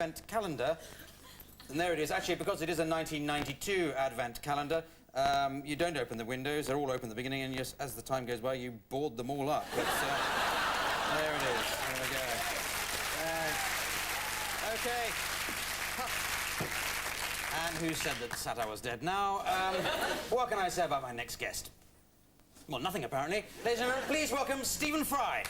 Advent calendar. And there it is. Actually, because it is a 1992 Advent calendar, you don't open the windows. They're all open at the beginning, and just as the time goes by, you board them all up. But, there it is. There we go. OK. And who said that satire was dead? Now, what can I say about my next guest? Well, nothing, apparently. Ladies and gentlemen, please welcome Stephen Fry.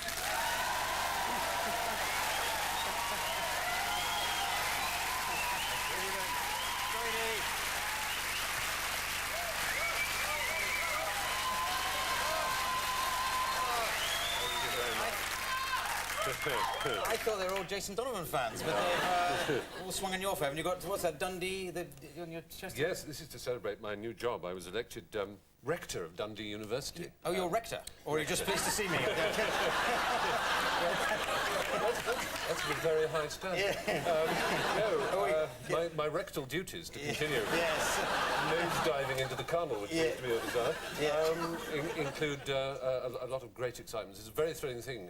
I thought they were all Jason Donovan fans, but they've all swung in your favour. And you got, what's that, Dundee on your chest? Yes, this is to celebrate my new job. I was elected rector of Dundee University. Oh, you're rector? Or are you just pleased to see me? That's a very high standard. Yeah. My rectal duties to continue. Yes. Nose-diving into the carnal, which seems to be your desire, include a lot of great excitement. It's a very thrilling thing,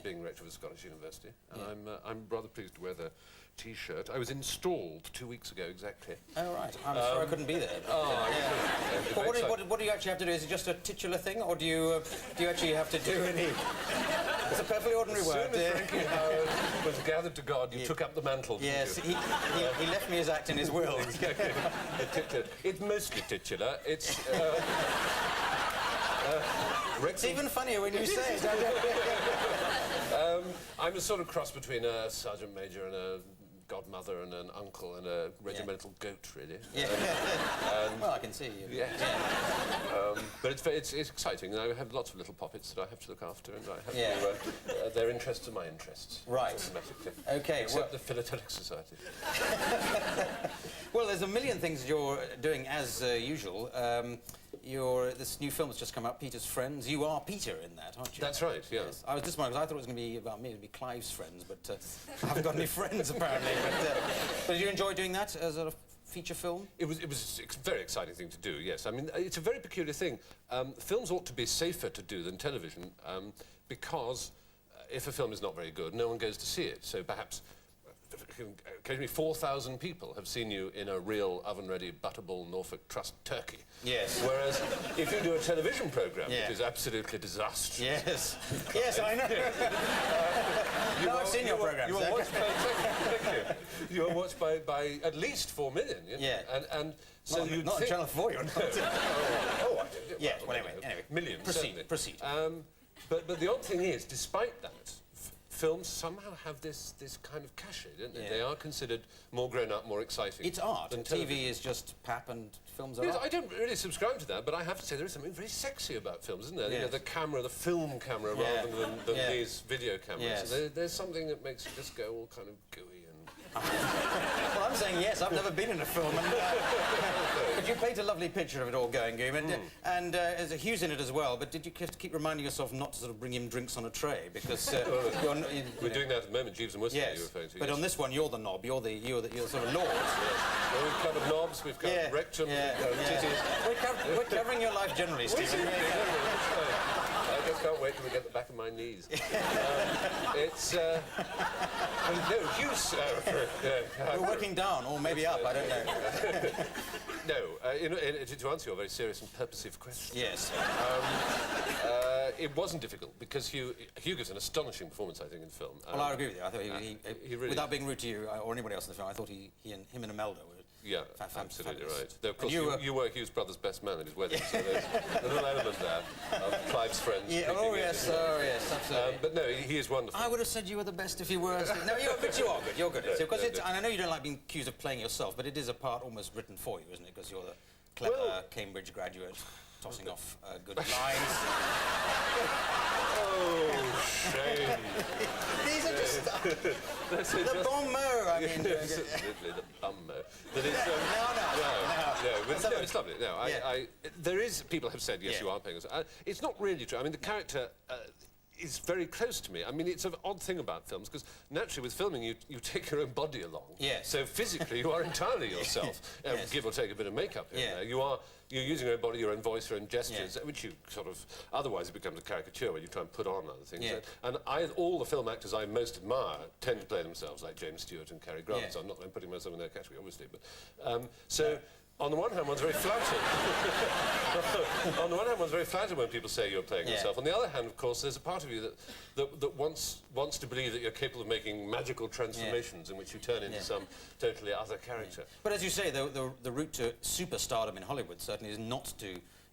being rector of a Scottish university, and I'm rather pleased to wear the T-shirt. I was installed 2 weeks ago, exactly. Oh, right. I'm sorry I couldn't be there. But what do you actually have to do? Is it just a titular thing, or do you actually have to do any... It's a perfectly ordinary word. As soon as Frankie Howard was gathered to God, you took up the mantle, yes, he left me his act in his will. It's mostly titular. It's... It's even funnier when you say it. I'm a sort of cross between a sergeant major and a godmother and an uncle and a regimental goat, really. Yeah. Well, I can see you. Yeah. But it's exciting. I have lots of little poppets that I have to look after, and I have to... their interests are my interests. Right. Automatically. OK, except the Philatelic Society. Well, there's a million things you're doing as usual. This new film has just come out, Peter's Friends. You are Peter in that, aren't you? That's right, yeah. Yes. I was disappointed because I thought it was going to be about me, it'd be Clive's friends, but I haven't got any friends, apparently. But did you enjoy doing that as a feature film? It was a very exciting thing to do, yes. I mean, it's a very peculiar thing. Films ought to be safer to do than television because if a film is not very good, no one goes to see it. So perhaps... occasionally 4,000 people have seen you in a real oven-ready Butterball Norfolk Trust turkey. Yes. Whereas if you do a television programme, which is absolutely disastrous... Yes. Yes, I know. I've seen your programmes. You are watched by... Thank you. You are watched by at least 4 million, you know? Yeah. And so not, not on Channel 4, you're not. Oh, I do. Yeah, well, anyway. Millions, Proceed. But the odd thing is, despite that, films somehow have this kind of cachet, don't they? Yeah. They are considered more grown-up, more exciting. It's art. Than TV is just pap and films are art. I don't really subscribe to that, but I have to say there is something very sexy about films, isn't there? Yes. You know, the camera, the film camera, rather than these video cameras. Yes. So there's something that makes it just go all kind of gooey and... Well, I'm saying yes. I've never been in a film, but you paint a lovely picture of it all going, Goom, and there's a Hughes in it as well. But did you have to keep reminding yourself not to sort of bring him drinks on a tray because we're doing that at the moment, Jeeves and Whistler. You're referring to. But on this one, you're the knob. You're the sort of lord. Well, we've covered knobs. We've covered rectum. We're covering your life generally, Stephen. I just can't wait till we get the back of my knees. It's... no, Hughes... We're working down, or maybe up, I don't know. No, to answer your very serious and purposive question... Yes. It wasn't difficult, because Hugh gives an astonishing performance, I think, in film. Well, I agree with you. I thought he really... Without being rude to you or anybody else in the film, I thought him and Imelda were... Yeah, absolutely right. Though, of course, you were Hugh's brother's best man at his wedding, so there's a little element there of Clive's friends. Yeah, yes, absolutely. But no, he is wonderful. I would have said you were the best if you were. No, but you are good. You're good. Because and I know you don't like being accused of playing yourself, but it is a part almost written for you, isn't it? Because you're the clever Cambridge graduate tossing off good lines. Oh, shame. These are just... the bon mot, I mean... Absolutely, the bum mot. No. It's lovely. No, there is... People have said, yes, you are paying us. It's not really true. I mean, the character is very close to me. I mean, it's an odd thing about films, because naturally with filming you take your own body along. Yes. So physically you are entirely yourself, Yes. give or take a bit of makeup here and there. You're using your own body, your own voice, your own gestures, which you sort of... Otherwise it becomes a caricature where you try and put on other things. Yeah. And all the film actors I most admire tend to play themselves, like James Stewart and Cary Grant. So I'm putting myself in their category, obviously. But on the one hand, one's very flattered. On the one hand, one's very flattered when people say you're playing yourself. On the other hand, of course, there's a part of you that wants to believe that you're capable of making magical transformations in which you turn into some totally other character. But as you say, the route to superstardom in Hollywood certainly is not to,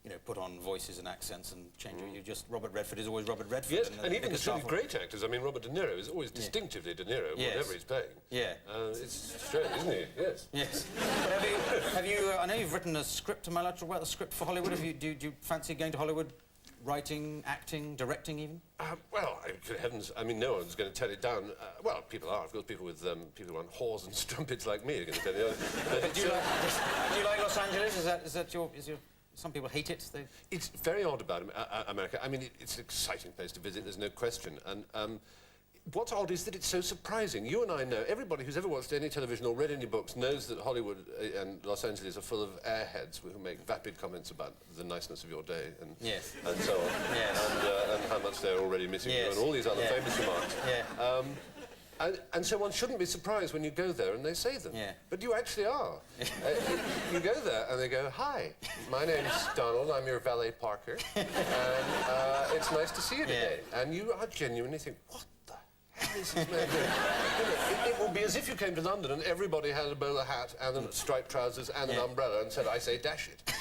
you know, put on voices and accents and change it. You just... Robert Redford is always Robert Redford. Yes, and even the truly great actors. I mean, Robert De Niro is always distinctively De Niro, whatever he's playing. Yeah. It's strange, isn't he? Yes. Yes. But have you I know you've written a script. Am I allowed to write a script for Hollywood? Do you fancy going to Hollywood? Writing, acting, directing, even? Well, good heavens, I mean, no one's going to turn it down. Well, people are. Of course, people who want whores and strumpets like me are going to turn it down. Do you like Los Angeles? Is that your... Some people hate it. It's very odd about America. I mean, it's an exciting place to visit, there's no question. And what's odd is that it's so surprising. You and I know, everybody who's ever watched any television or read any books knows that Hollywood and Los Angeles are full of airheads who make vapid comments about the niceness of your day and so on. Yes. And how much they're already missing you and all these other famous remarks. Yeah. And so one shouldn't be surprised when you go there and they say them. Yeah. But you actually are. You go there and they go, "Hi, my name's Donald, I'm your valet Parker, and it's nice to see you today." And you are genuinely think, what the hell is this man doing? It will be as if you came to London and everybody had a bowler hat and striped trousers and an umbrella and said, "I say dash it." It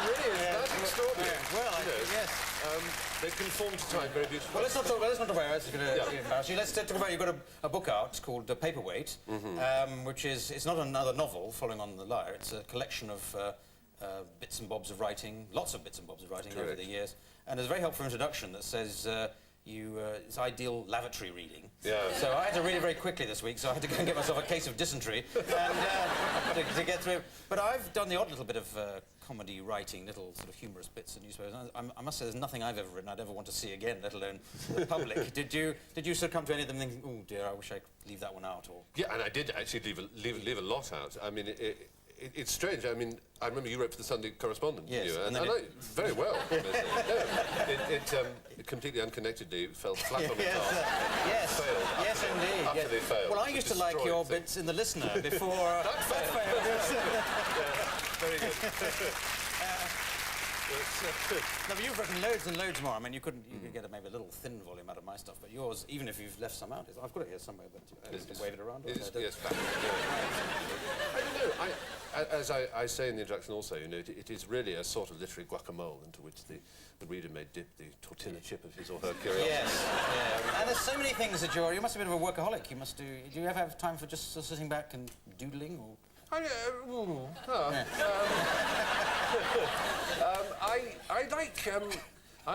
really is. That's extraordinary. Well, yes. They conform to time very beautifully. Well, let's not talk about it. Let's talk about, you've got a book out called Paperweight, which is... It's not another novel following on The Liar. It's a collection of bits and bobs of writing, lots of bits and bobs of writing over the years. And there's a very helpful introduction that says it's ideal lavatory reading. Yeah. So I had to read it very quickly this week, so I had to go and get myself a case of dysentery and, to get through. But I've done the odd little bit of comedy writing, little sort of humorous bits in newspapers. I must say there's nothing I've ever written I'd ever want to see again, let alone the public. Did you sort of come to any of them thinking, "Oh dear, I wish I could leave that one out"? Or... Yeah, and I did actually leave a lot out. I mean, it's strange. I mean, I remember you wrote for the Sunday Correspondent, yes, didn't you? And I very well. It completely unconnectedly fell flat on its arse. Yes, failed. yes, indeed. Utterly failed. Well, I used to like your bits in The Listener before... That failed. Very good. No, but you've written loads and loads more. I mean, you could get maybe a little thin volume out of my stuff, but yours, even if you've left some out, I've got it here somewhere, but just wave it around. Yes, back. I don't know. As I say in the introduction also, you know, it is really a sort of literary guacamole into which the reader may dip the tortilla chip of his or her curiosity. Yes, yeah. And there's so many things that you must be a bit of a workaholic. Do you ever have time for just sort of sitting back and doodling, or...? I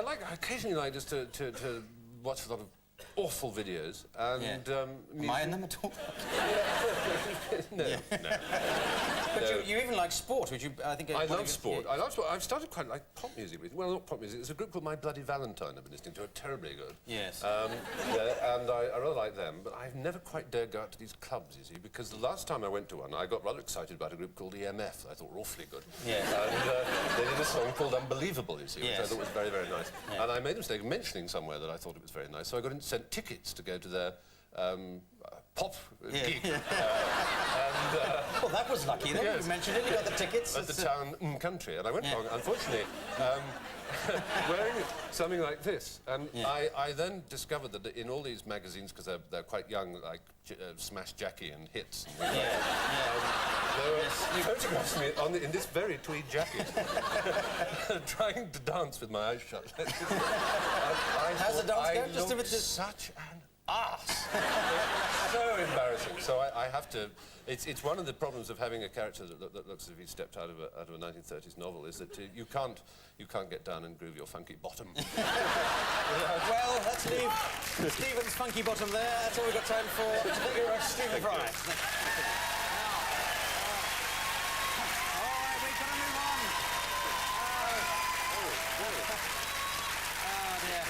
like occasionally like just to watch a lot of awful videos and am I in them at all? No. But you even like sport, which I think... I love sport. I love sport. I've started quite like pop music recently. Well, not pop music. There's a group called My Bloody Valentine I've been listening to. Terribly good. Yes. And I really like them, but I've never quite dared go out to these clubs, you see, because the last time I went to one, I got rather excited about a group called EMF that I thought were awfully good. Yes. And they did a song called Unbelievable, you see, which I thought was very, very nice. Yeah. And I made the mistake of mentioning somewhere that I thought it was very nice, so I got sent tickets to go to their pop gig. Well, that was lucky then. Yes. You mentioned it, you got the tickets. At the town country, and I went along, unfortunately, wearing something like this. And I then discovered that in all these magazines, because they're quite young, like Smash Jackie and Hits, there were photographs of me in this very tweed jacket, trying to dance with my eyes shut. How's the dance go? Just a bit such an arse. So embarrassing. So I have to... It's one of the problems of having a character that looks as if he stepped out of a 1930s novel, is that you can't get down and groove your funky bottom. Well, let's leave Stephen's funky bottom there. That's all we've got time for. Thank you very much, Stephen Fry. All right, we've got to move on. Oh dear.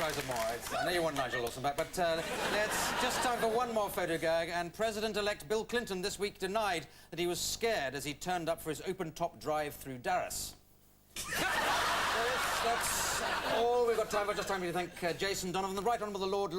Clive some more. I know you want Nigel Lawson back, but it's just time for one more photo gag. And President-elect Bill Clinton this week denied that he was scared as he turned up for his open-top drive through Darras. That's all we've got time for. Just time for me to thank Jason Donovan, the Right Honourable the Lord